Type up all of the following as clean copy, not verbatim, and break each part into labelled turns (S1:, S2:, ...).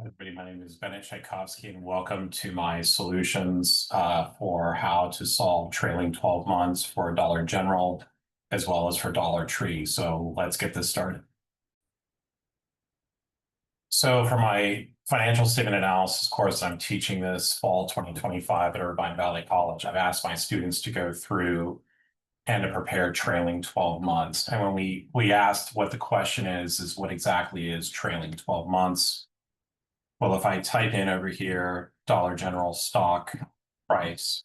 S1: Everybody, my name is Bennett Tchaikovsky, and welcome to my solutions for how to solve trailing 12 months for Dollar General as well as for Dollar Tree. So let's get this started. So for my financial statement analysis course, I'm teaching this fall 2025 at Irvine Valley College. I've asked my students to go through and to prepare trailing 12 months. And when we asked what the question is what exactly is trailing 12 months? Well, if I type in over here, Dollar General stock price,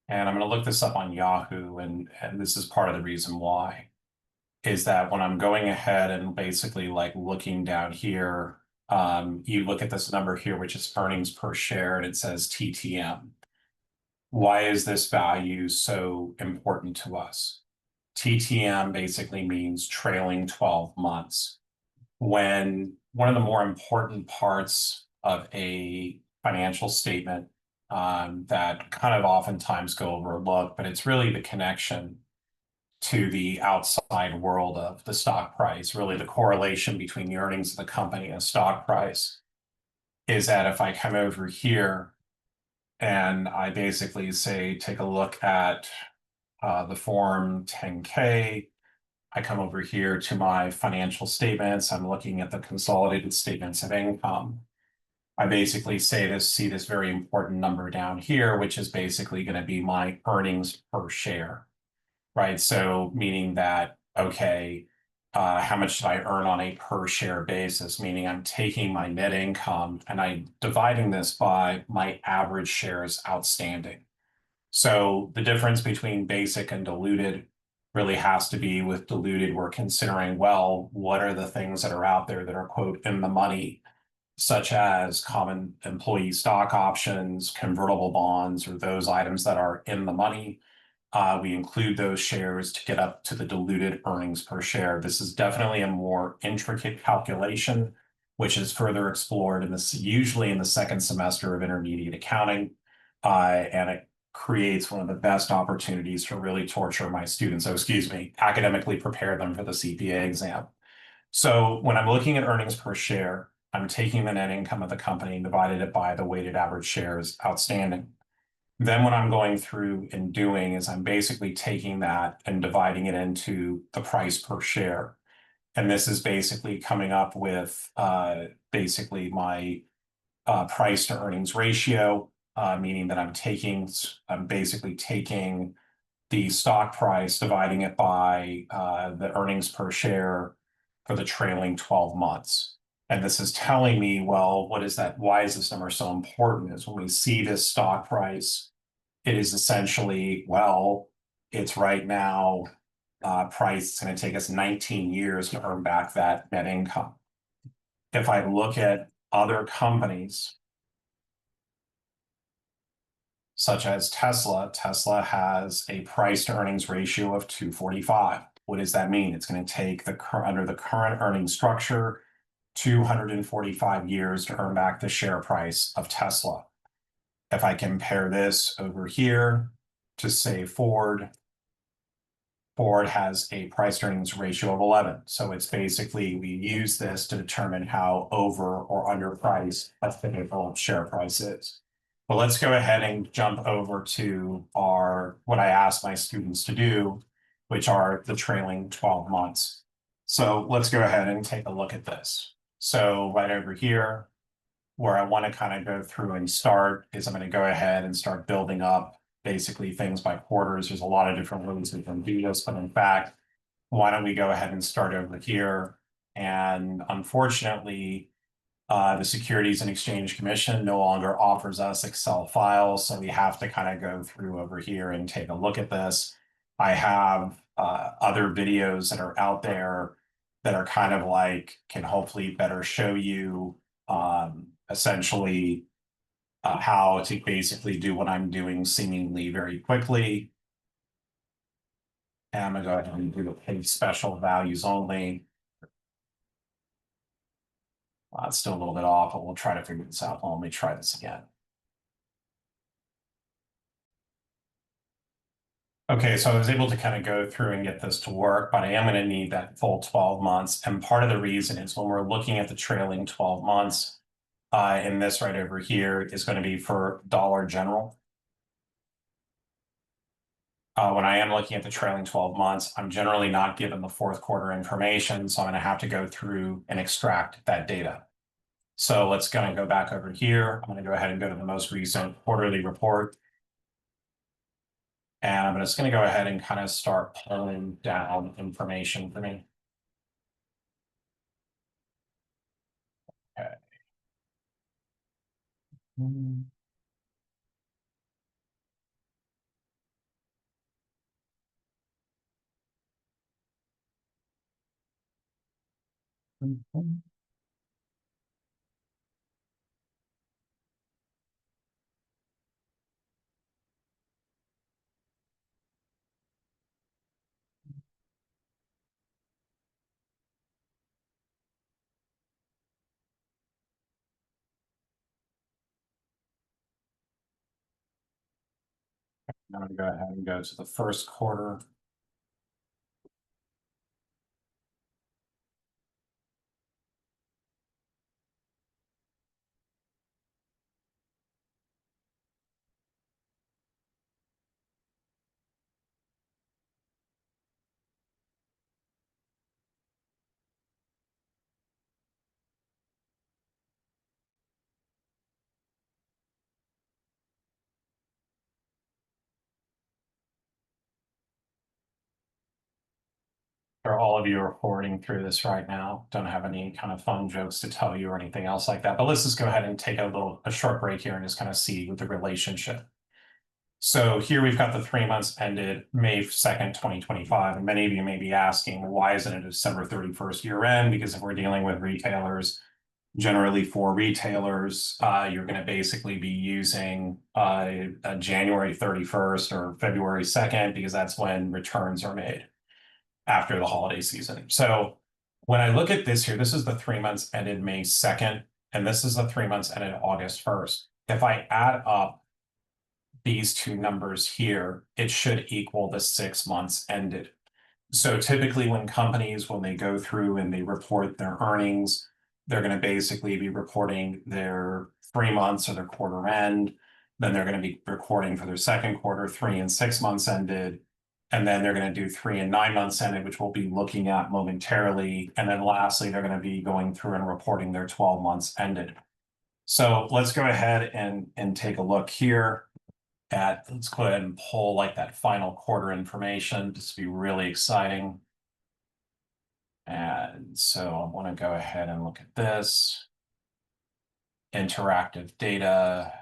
S1: and I'm going to look this up on Yahoo, and this is part of the reason why, is that when I'm going ahead and basically like looking down here, you look at this number here, which is earnings per share, and it says TTM. Why is this value so important to us? TTM basically means trailing 12 months. When one of the more important parts of a financial statement that kind of oftentimes go overlooked, but it's really the connection to the outside world of the stock price, really the correlation between the earnings of the company and stock price, is that if I come over here and I basically say, take a look at the Form 10K, I come over here to my financial statements. I'm looking at the consolidated statements of income. I basically see this very important number down here, which is basically going to be my earnings per share, right? So meaning that, okay, how much did I earn on a per share basis? Meaning I'm taking my net income and I'm dividing this by my average shares outstanding. So the difference between basic and diluted really has to be with diluted, we're considering, well, what are the things that are out there that are, quote, in the money, such as common employee stock options, convertible bonds, or those items that are in the money. We include those shares to get up to the diluted earnings per share. This is definitely a more intricate calculation, which is further explored in this, usually in the second semester of intermediate accounting, and it creates one of the best opportunities to really torture my students, academically prepare them for the CPA exam. So when I'm looking at earnings per share, I'm taking the net income of the company and divided it by the weighted average shares outstanding. Then what I'm going through and doing is I'm basically taking that and dividing it into the price per share. And this is basically coming up with basically my price to earnings ratio, meaning that I'm basically taking the stock price, dividing it by the earnings per share for the trailing 12 months. And this is telling me, well, what is that? Why is this number so important? Is when we see this stock price, it is essentially, well, it's right now price. It's going to take us 19 years to earn back that net income. If I look at other companies, such as Tesla has a price to earnings ratio of 245. What does that mean? It's going to take under the current earnings structure, 245 years to earn back the share price of Tesla. If I compare this over here to say Ford has a price to earnings ratio of 11. So it's basically, we use this to determine how over or underpriced a typical share price is. But let's go ahead and jump over to what I asked my students to do, which are the trailing 12 months. So let's go ahead and take a look at this. So right over here, where I want to kind of go through and start is I'm going to go ahead and start building up basically things by quarters. There's a lot of different ways we can do this, but in fact, why don't we go ahead and start over here? And unfortunately, the Securities and Exchange Commission no longer offers us Excel files, so we have to kind of go through over here and take a look at this. I have other videos that are out there that are kind of like, can hopefully better show you essentially how to basically do what I'm doing seemingly very quickly. And I'm going to go ahead and do the page special values only. It's still a little bit off, but we'll try to figure this out. Let me try this again. Okay, so I was able to kind of go through and get this to work, but I am going to need that full 12 months. And part of the reason is when we're looking at the trailing 12 months, and this right over here is going to be for Dollar General. When I am looking at the trailing 12 months, I'm generally not given the fourth quarter information, so I'm going to have to go through and extract that data. So let's kind of go back over here. I'm going to go ahead and go to the most recent quarterly report. And I'm just going to go ahead and kind of start pulling down information for me. Okay. I'm going to go ahead and go to the first quarter. Or all of you are reporting through this right now. Don't have any kind of fun jokes to tell you or anything else like that. But let's just go ahead and take a short break here and just kind of see the relationship. So here we've got the 3 months ended May 2nd, 2025. And many of you may be asking, well, why isn't it December 31st year end? Because if we're dealing with retailers, generally for retailers, you're going to basically be using a January 31st or February 2nd, because that's when returns are made after the holiday season. So when I look at this here, this is the 3 months ended May 2nd, and this is the 3 months ended August 1st. If I add up these two numbers here, it should equal the 6 months ended. So typically when companies, when they go through and they report their earnings, they're going to basically be reporting their 3 months or their quarter end. Then they're going to be reporting for their second quarter, 3 and 6 months ended. And then they're going to do 3 and 9 months ended, which we'll be looking at momentarily. And then lastly, they're going to be going through and reporting their 12 months ended. So let's go ahead and take a look here at, let's go ahead and pull like that final quarter information, just to be really exciting. And so I want to go ahead and look at this. Interactive data,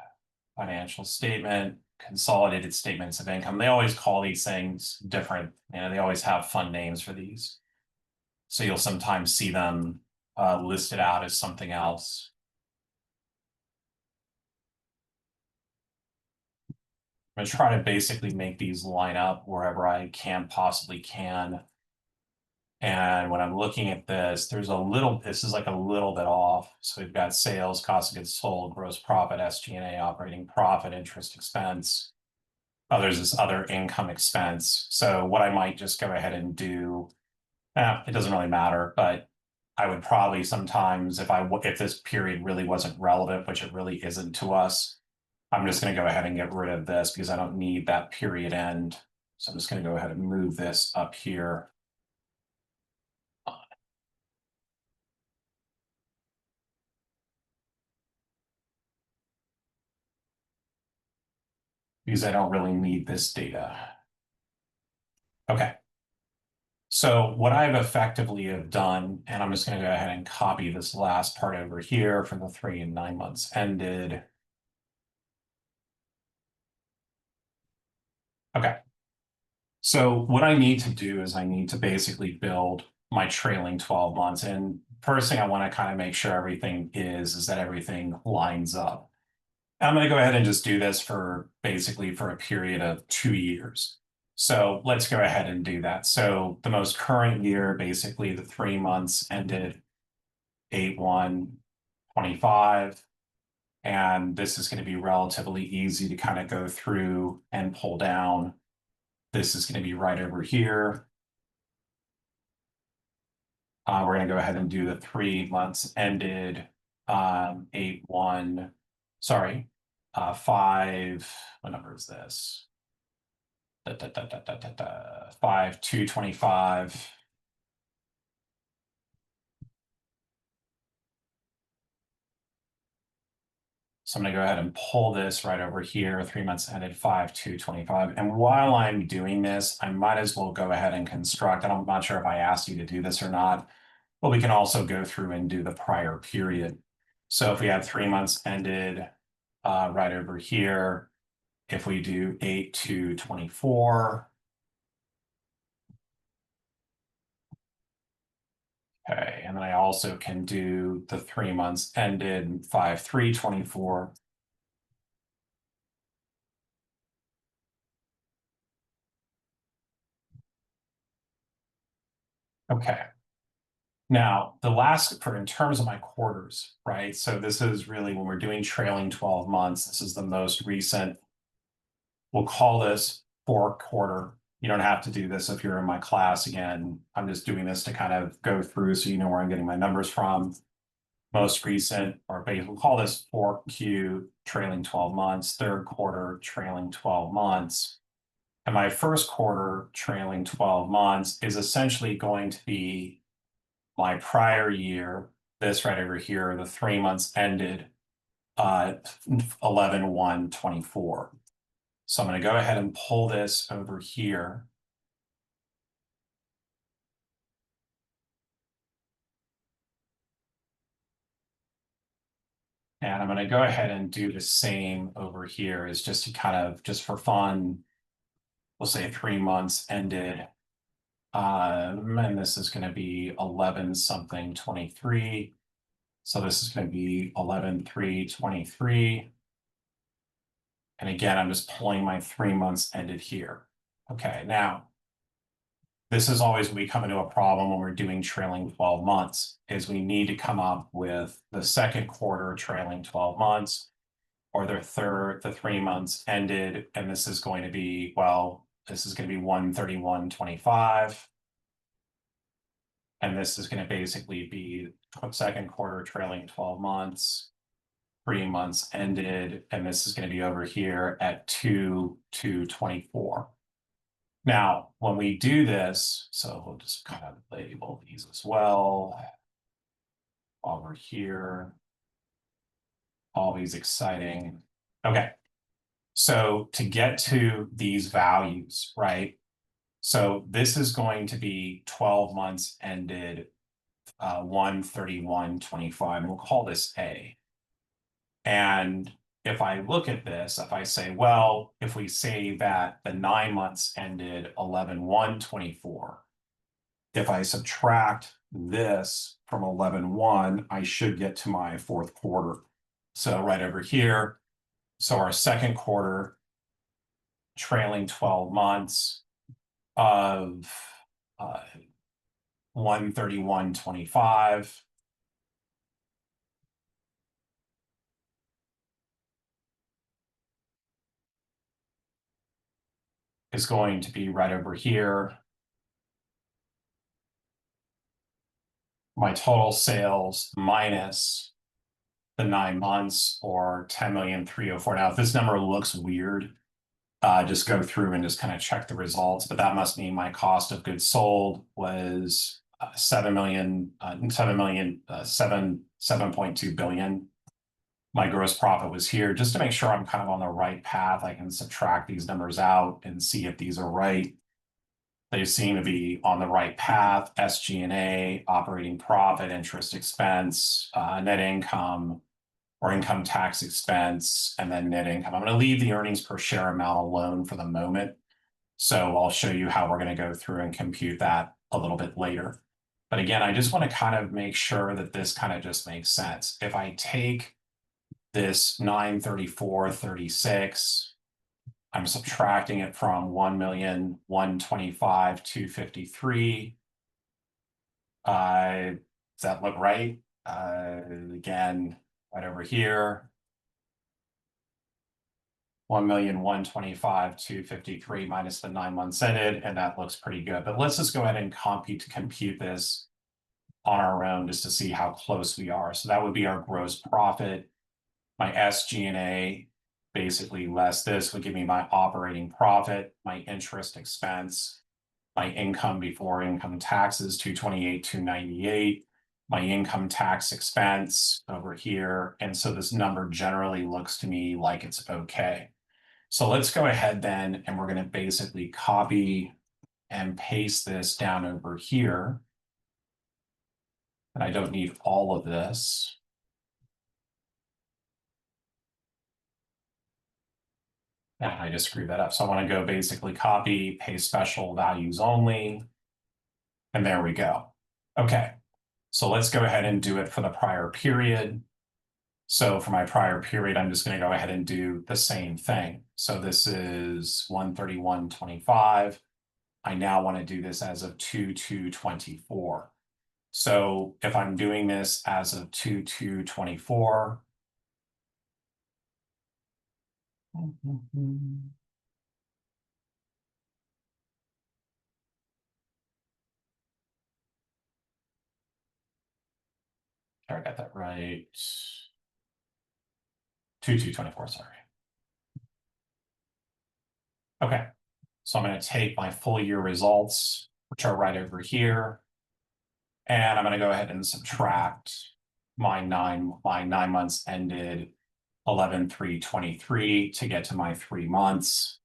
S1: financial statement, consolidated statements of income. They always call these things different. They always have fun names for these. So you'll sometimes see them listed out as something else. I'm going to try to basically make these line up wherever I possibly can. And when I'm looking at this, this is like a little bit off. So we've got sales, cost of goods sold, gross profit, SG&A, operating profit, interest expense. Oh, there's this other income expense. So what I might just go ahead and do, it doesn't really matter, but I would probably sometimes, if this period really wasn't relevant, which it really isn't to us, I'm just going to go ahead and get rid of this because I don't need that period end. So I'm just going to go ahead and move this up here. Because I don't really need this data. Okay. So what I've effectively have done, and I'm just going to go ahead and copy this last part over here for the 3 and 9 months ended. Okay. So what I need to do is I need to basically build my trailing 12 months. And first thing I want to kind of make sure everything is that everything lines up. I'm going to go ahead and just do this for basically for a period of 2 years. So let's go ahead and do that. So the most current year, basically the 3 months ended 8/1/25. And this is going to be relatively easy to kind of go through and pull down This is going to be right over here. We're going to go ahead and do the 3 months ended 8/1. Sorry, 5. What number is this? 5/2/25. So I'm going to go ahead and pull this right over here, 3 months ended 5/2/25. And while I'm doing this, I might as well go ahead and construct. I'm not sure if I asked you to do this or not, but we can also go through and do the prior period. So if we have 3 months ended right over here, if we do 8/2/24, okay, and then I also can do the 3 months ended 5/3/24. Okay. Now, the last, for in terms of my quarters, right? So this is really when we're doing trailing 12 months, this is the most recent. We'll call this fourth quarter. You don't have to do this if you're in my class. Again, I'm just doing this to kind of go through so you know where I'm getting my numbers from. Most recent, or we'll call this 4Q trailing 12 months, third quarter trailing 12 months. And my first quarter trailing 12 months is essentially going to be my prior year, this right over here, the 3 months ended 11/1/24. So I'm going to go ahead and pull this over here. And I'm going to go ahead and do the same over here, is just to kind of, just for fun, we'll say 3 months ended. And this is going to be 11 something 23. So this is going to be 11/3/23. And again, I'm just pulling my 3 months ended here. Okay, now this is always when we come into a problem when we're doing trailing 12 months, is we need to come up with the second quarter trailing 12 months, or the 3 months ended. And this is going to be, well, this is going to be 1/31/25. And this is going to basically be second quarter trailing 12 months, 3 months ended, and this is going to be over here at 2/2/24. Now, when we do this, so we'll just kind of label these as well while we're here. Always exciting. Okay, so to get to these values, right? So this is going to be 12 months ended 1/31/25, and we'll call this A. And if I look at this, if I say, well, if we say that the 9 months ended 11/1/24, if I subtract this from 11/1, I should get to my fourth quarter. So right over here, so our second quarter trailing 12 months of 1/31/25 is going to be right over here. My total sales minus the 9 months, or 10,304,000. Now, if this number looks weird, just go through and just kind of check the results. But that must mean my cost of goods sold was 7.2 billion. My gross profit was here. Just to make sure I'm kind of on the right path, I can subtract these numbers out and see if these are right. They seem to be on the right path. SG&A, operating profit, interest expense, net income, or income tax expense, and then net income. I'm going to leave the earnings per share amount alone for the moment. So I'll show you how we're going to go through and compute that a little bit later. But again, I just want to kind of make sure that this kind of just makes sense. If I take this 934.36, I'm subtracting it from 1,125,253. Does that look right? Again, right over here. 1,125,253 minus the 9 months ended, and that looks pretty good. But let's just go ahead and compute this on our own just to see how close we are. So that would be our gross profit. My SG&A, basically less this, would give me my operating profit, my interest expense, my income before income taxes, 228, 298, my income tax expense over here. And so this number generally looks to me like it's okay. So let's go ahead then, and we're going to basically copy and paste this down over here. And I don't need all of this. And I just screwed that up. So I want to go basically copy, paste special values only. And there we go. Okay. So let's go ahead and do it for the prior period. So for my prior period, I'm just going to go ahead and do the same thing. So this is 131.25. I now want to do this as of 2/2/24. So if I'm doing this as of 2/2/24, I got that right. 2/2/24, sorry. Okay, so I'm going to take my full year results, which are right over here, and I'm going to go ahead and subtract my nine months ended 11/3/23 to get to my 3 months.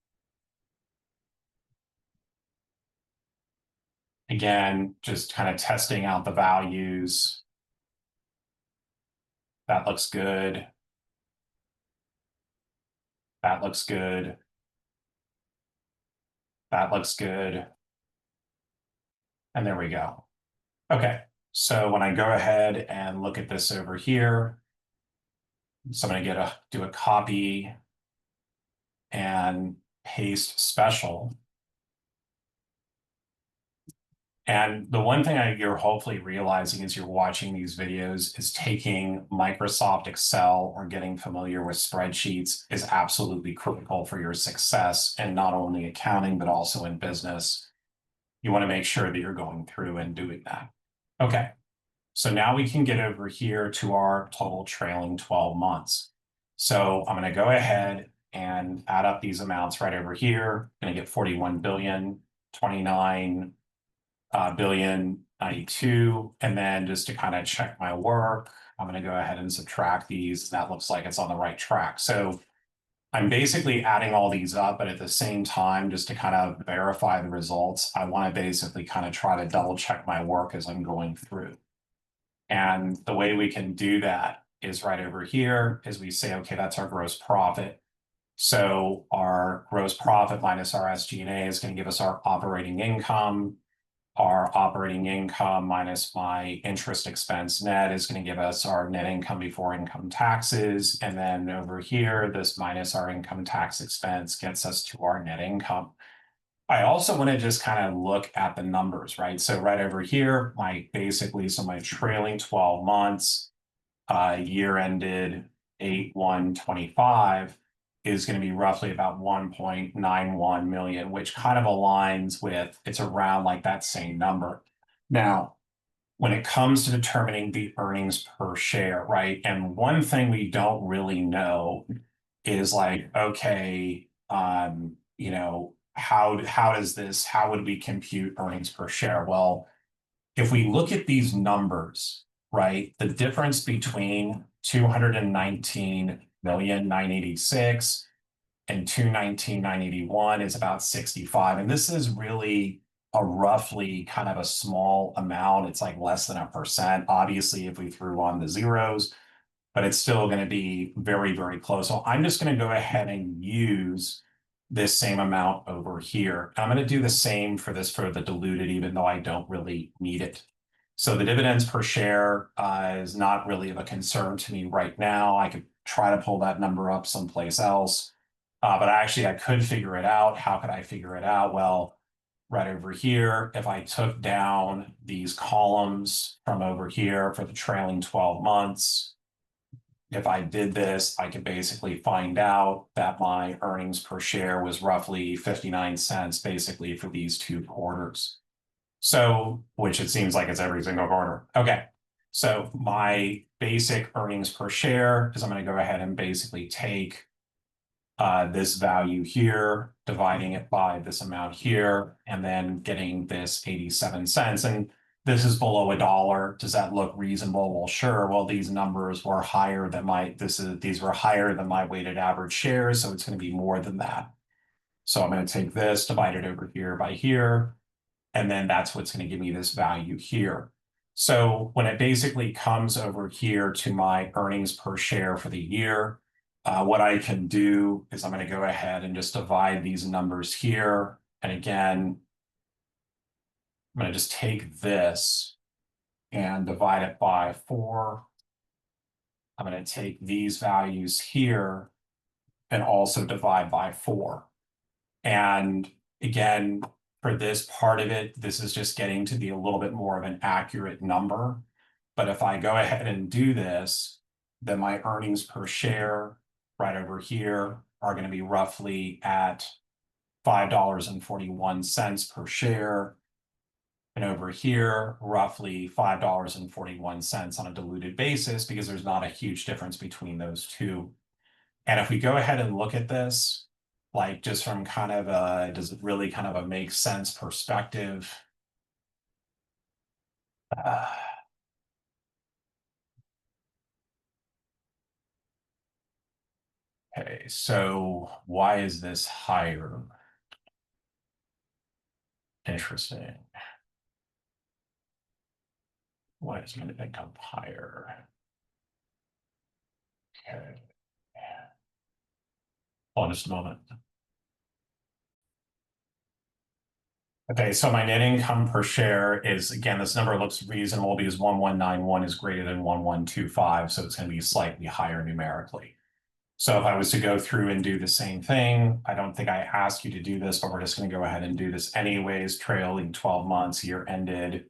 S1: Again, just kind of testing out the values. That looks good. That looks good. That looks good. And there we go. Okay, so when I go ahead and look at this over here, so I'm going to do a copy and paste special. And the one thing you're hopefully realizing as you're watching these videos is taking Microsoft Excel or getting familiar with spreadsheets is absolutely critical for your success in not only accounting, but also in business. You want to make sure that you're going through and doing that. Okay, so now we can get over here to our total trailing 12 months. So I'm going to go ahead and add up these amounts right over here. I'm going to get 41 billion, 29 billion 92, and then just to kind of check my work, I'm going to go ahead and subtract these. That looks like it's on the right track. So I'm basically adding all these up, but at the same time, just to kind of verify the results, I want to basically kind of try to double check my work as I'm going through. And the way we can do that is right over here, is we say, okay, that's our gross profit. So our gross profit minus our SG&A is going to give us our operating income. Our operating income minus my interest expense net is going to give us our net income before income taxes. And then over here, this minus our income tax expense gets us to our net income. I also want to just kind of look at the numbers, right? So right over here, my trailing 12 months, year ended 8/1/25 is going to be roughly about 1.91 million, which kind of aligns with, it's around like that same number. Now, when it comes to determining the earnings per share, right? And one thing we don't really know is like, okay, you know, how would we compute earnings per share? Well, if we look at these numbers, right, the difference between 219,986,000 and 219,981 is about 65. And this is really a roughly kind of a small amount. It's like less than 1%. Obviously, if we threw on the zeros, but it's still going to be very, very close. So I'm just going to go ahead and use this same amount over here. And I'm going to do the same for the diluted, even though I don't really need it. So the dividends per share is not really of a concern to me right now. I could try to pull that number up someplace else. But actually, I could figure it out. How could I figure it out? Well, right over here, if I took down these columns from over here for the trailing 12 months, if I did this, I could basically find out that my earnings per share was roughly 59 cents basically for these 2 quarters. So, which it seems like it's every single quarter. Okay. So my basic earnings per share is I'm going to go ahead and basically take this value here, dividing it by this amount here, and then getting this 87 cents. And this is below $1. Does that look reasonable? Well, sure. Well, these numbers were higher than these were higher than my weighted average shares, so it's going to be more than that. So I'm going to take this, divide it over here by here, and then that's what's going to give me this value here. So when it basically comes over here to my earnings per share for the year, what I can do is I'm going to go ahead and just divide these numbers here. And again, I'm going to just take this and divide it by 4. I'm going to take these values here and also divide by 4. And again, for this part of it, this is just getting to be a little bit more of an accurate number. But if I go ahead and do this, then my earnings per share right over here are going to be roughly at $5.41 per share. And over here, roughly $5.41 on a diluted basis, because there's not a huge difference between those two. And if we go ahead and look at this, like just from kind of a, does it really kind of a make sense perspective? Okay, so why is this higher? Interesting. Why is my income higher? Okay. Hold on just a moment. Okay, so my net income per share is, again, this number looks reasonable because 1191 is greater than 1125, so it's going to be slightly higher numerically. So if I was to go through and do the same thing, I don't think I asked you to do this, but we're just going to go ahead and do this anyways. Trailing 12 months, year ended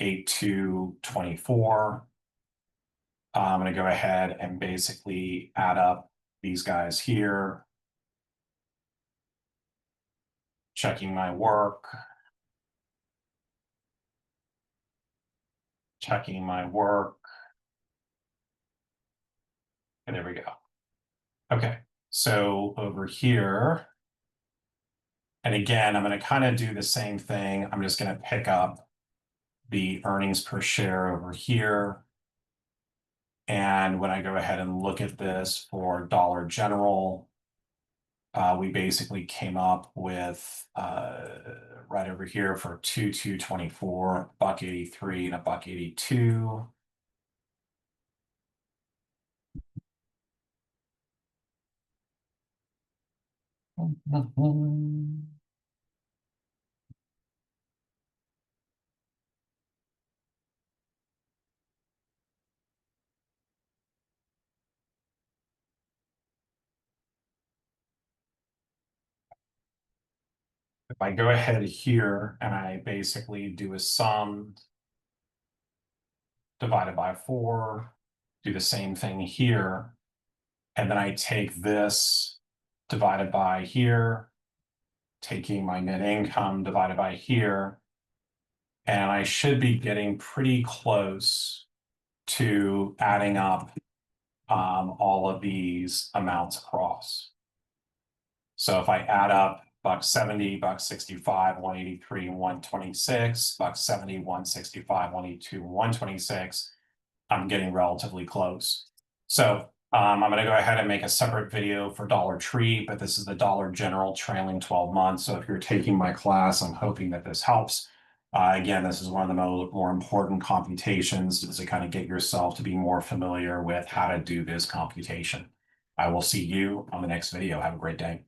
S1: 8/2/24. I'm going to go ahead and basically add up these guys here, checking my work, checking my work, and there we go. Okay, so over here, and again, I'm going to kind of do the same thing. I'm just going to pick up the earnings per share over here. And when I go ahead and look at this for Dollar General, we basically came up with right over here for 2/2/24, $1.83 and $1.82. If I go ahead here and I basically do a sum divided by 4, do the same thing here, and then I take this divided by here, taking my net income divided by here, and I should be getting pretty close to adding up all of these amounts across. So if I add up $1.70, $1.65, 183, 126, $1.70, 165, 182, 126, I'm getting relatively close. So I'm going to go ahead and make a separate video for Dollar Tree, but this is the Dollar General trailing 12 months. So if you're taking my class, I'm hoping that this helps. Again, this is one of the more important computations to kind of get yourself to be more familiar with how to do this computation. I will see you on the next video. Have a great day.